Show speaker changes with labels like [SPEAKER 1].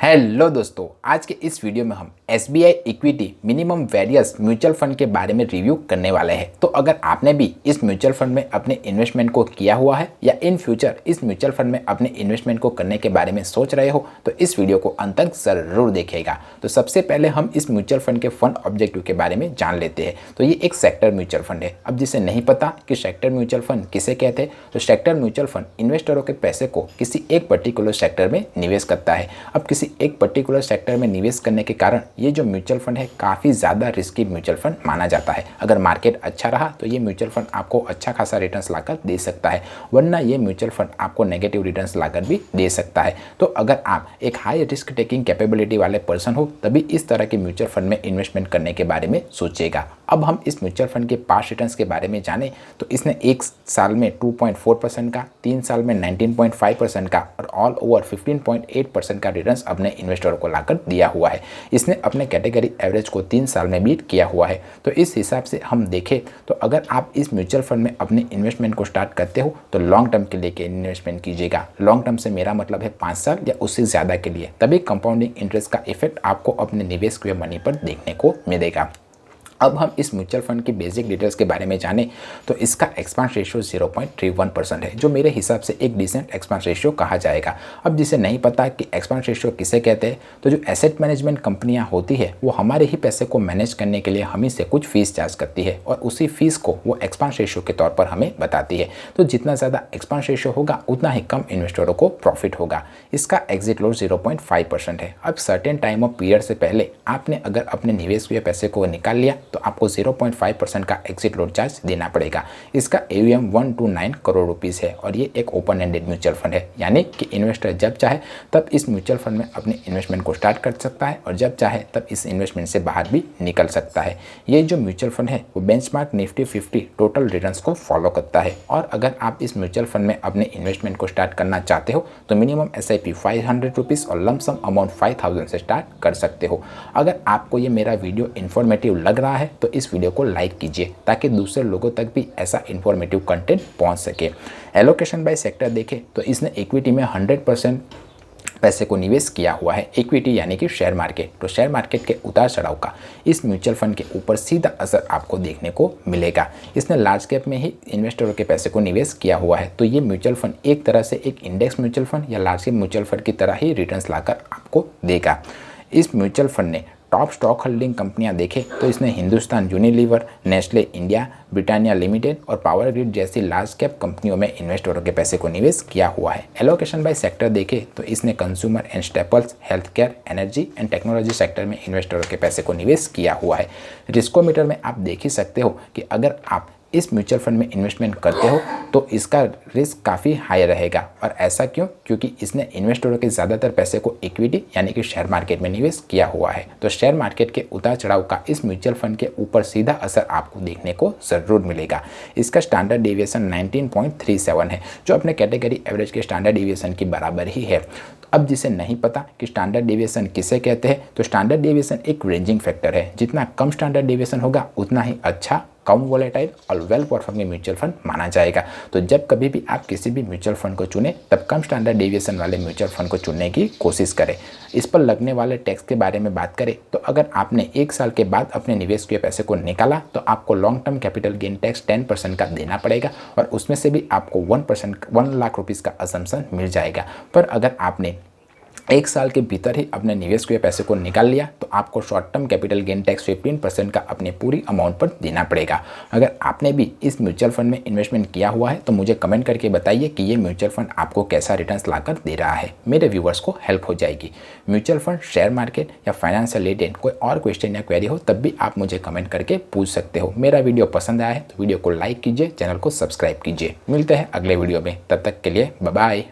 [SPEAKER 1] Hello दोस्तों, आज के इस वीडियो में हम SBI equity minimum various mutual fund के बारे में रिव्यू करने वाले हैं। तो अगर आपने भी इस म्यूचुअल फंड में अपने इन्वेस्टमेंट को किया हुआ है या इन फ्यूचर इस म्यूचुअल फंड में अपने इन्वेस्टमेंट को करने के बारे में सोच रहे हो तो इस वीडियो को अंत तक जरूर देखिएगा। तो सबसे पहले हम इस म्यूचुअल फंड के फंड ऑब्जेक्टिव के बारे में जान लेते हैं। तो ये एक सेक्टर म्यूचुअल फंड है। अब जिसे नहीं पता कि सेक्टर म्यूचुअल फंड किसे कहते हैं, तो सेक्टर म्यूचुअल फंड इन्वेस्टरों के पैसे को किसी एक पर्टिकुलर सेक्टर में निवेश करता है। अब किसी एक पर्टिकुलर सेक्टर में निवेश करने के कारण ये जो म्यूचुअल फंड है काफ़ी ज़्यादा रिस्की म्यूचुअल फंड माना जाता है। अगर मार्केट अच्छा रहा तो ये म्यूचुअल फंड आपको अच्छा खासा रिटर्न्स लाकर दे सकता है, वरना ये म्यूचुअल फंड आपको नेगेटिव रिटर्न्स लाकर भी दे सकता है। तो अगर आप एक हाई रिस्क टेकिंग कैपेबिलिटी वाले पर्सन हो तभी इस तरह के म्यूचुअल फंड में इन्वेस्टमेंट करने के बारे में सोचिएगा। अब हम इस म्यूचुअल फंड के पास्ट रिटर्न्स के बारे में जानें तो इसने एक साल में 2.4% का, 3 साल में 19.5% का और ऑल ओवर 15.8% का रिटर्न्स अपने इन्वेस्टरों को लाकर दिया हुआ है। इसने अपने कैटेगरी एवरेज को 3 साल में बीट किया हुआ है। तो इस हिसाब से हम देखें तो अगर आप इस म्यूचुअल फंड में अपने इन्वेस्टमेंट को स्टार्ट करते हो तो लॉन्ग टर्म के लिए इन्वेस्टमेंट कीजिएगा। लॉन्ग टर्म से मेरा मतलब है 5 साल या उससे ज़्यादा के लिए, तभी कंपाउंडिंग इंटरेस्ट का इफेक्ट आपको अपने निवेश किए मनी पर देखने को मिलेगा। अब हम इस म्यूचुअल फंड की बेसिक डिटेल्स के बारे में जानें तो इसका एक्सपेंस रेशियो 0.31% है, जो मेरे हिसाब से एक डिसेंट एक्सपेंस रेशियो कहा जाएगा। अब जिसे नहीं पता कि एक्सपेंस रेशियो किसे कहते हैं, तो जो एसेट मैनेजमेंट कंपनियां होती है वो हमारे ही पैसे को मैनेज करने के लिए हमें से कुछ फीस चार्ज करती है और उसी फीस को वो एक्सपेंस रेशियो के तौर पर हमें बताती है। तो जितना ज़्यादा एक्सपेंस रेशियो होगा उतना ही कम इन्वेस्टरों को प्रॉफिट होगा। इसका एग्जिट लॉस 0.5% है। अब सर्टेन टाइम ऑफ पीरियड से पहले आपने अगर अपने निवेश हुए पैसे को निकाल लिया तो आपको 0.5% का एग्जिट लॉस चार्ज देना पड़ेगा। इसका AUM 129 करोड़ रुपीस है और ये एक ओपन एंडेड म्यूचुअल फंड है, यानी कि इन्वेस्टर जब चाहे तब इस म्यूचुअल फंड में अपने इन्वेस्टमेंट को स्टार्ट कर सकता है और जब चाहे तब इस इन्वेस्टमेंट से बाहर भी निकल सकता है। ये जो म्यूचुअल फंड है वो बेंचमार्क निफ्टी 50 टोटल रिटर्न्स को फॉलो करता है। और अगर आप इस म्यूचुअल फंड में अपने इन्वेस्टमेंट को स्टार्ट करना चाहते हो तो मिनिमम SIP 500 रुपीज़ और लमसम अमाउंट 5000 से स्टार्ट कर सकते हो। अगर आपको ये मेरा वीडियो इन्फॉर्मेटिव लग रहा है तो इस वीडियो को लाइक कीजिए ताकि दूसरे लोगों तक भी ऐसा इन्फॉर्मेटिव कंटेंट पहुंच सके। एलोकेशन बाय सेक्टर देखें तो इसने इक्विटी में 100% पैसे को निवेश किया हुआ है। इक्विटी यानी कि शेयर मार्केट, तो शेयर मार्केट के उतार चढ़ाव का इस म्यूचुअल फंड के ऊपर सीधा असर आपको देखने को मिलेगा। इसने लार्ज कैप में ही इन्वेस्टरों के पैसे को निवेश किया हुआ है। तो ये म्यूचुअल फंड एक तरह से एक इंडेक्स म्यूचुअल फंड या लार्ज कैप म्यूचुअल फंड की तरह ही रिटर्न्स लाकर आपको देगा। इस म्यूचुअल फंड ने टॉप स्टॉक होल्डिंग कंपनियां देखें तो इसने Hindustan Unilever, Nestle India, Britannia limited और पावर ग्रिड जैसी लार्ज कैप कंपनियों में इन्वेस्टरों के पैसे को निवेश किया हुआ है। एलोकेशन बाय सेक्टर देखें तो इसने consumer and staples, health care, energy and technology sector में इन्वेस्टरों के पैसे को निवेश किया हुआ है। रिस्कोमीटर में आप देख ही सकते हो कि अगर आप इस म्यूचुअल फंड में इन्वेस्टमेंट करते हो तो इसका रिस्क काफ़ी हाई रहेगा। और ऐसा क्यों? क्योंकि इसने इन्वेस्टरों के ज़्यादातर पैसे को इक्विटी यानी कि शेयर मार्केट में निवेश किया हुआ है। तो शेयर मार्केट के उतार चढ़ाव का इस म्यूचुअल फंड के ऊपर सीधा असर आपको देखने को ज़रूर मिलेगा। इसका स्टैंडर्ड डेविएशन 19.37 है, जो अपने कैटेगरी एवरेज के स्टैंडर्ड डेविएशन की बराबर ही है। अब जिसे नहीं पता कि स्टैंडर्ड डेविएशन किसे कहते हैं, तो स्टैंडर्ड डेविएशन एक रेंजिंग फैक्टर है। जितना कम स्टैंडर्ड डेविएशन होगा उतना ही अच्छा, कम वोलेटाइल और वेल परफॉर्मिंग म्यूचुअल फंड माना जाएगा। तो जब कभी भी आप किसी भी म्यूचुअल फंड को चुनें तब कम स्टैंडर्ड डेविएशन वाले म्यूचुअल फंड को चुनने की कोशिश करें। इस पर लगने वाले टैक्स के बारे में बात करें तो अगर आपने 1 साल के बाद अपने निवेश के पैसे को निकाला तो आपको long term capital gain tax 10% का देना पड़ेगा और उसमें से भी आपको 1 लाख रुपीज़ का असम्पशन मिल जाएगा। पर अगर आपने 1 साल के भीतर ही अपने निवेश के पैसे को निकाल लिया तो आपको short term capital gain tax 15% का अपने पूरी अमाउंट पर देना पड़ेगा। अगर आपने भी इस म्यूचुअल फंड में इन्वेस्टमेंट किया हुआ है तो मुझे कमेंट करके बताइए कि ये म्यूचुअल फंड आपको कैसा रिटर्न्स लाकर दे रहा है। मेरे व्यूवर्स को हेल्प हो जाएगी। म्यूचुअल फंड, शेयर मार्केट या फाइनेंस से रिलेटेड कोई और क्वेश्चन या क्वेरी हो तब भी आप मुझे कमेंट करके पूछ सकते हो। मेरा वीडियो पसंद आया है तो वीडियो को लाइक कीजिए, चैनल को सब्सक्राइब कीजिए। मिलते हैं अगले वीडियो में, तब तक के लिए बाय बाय।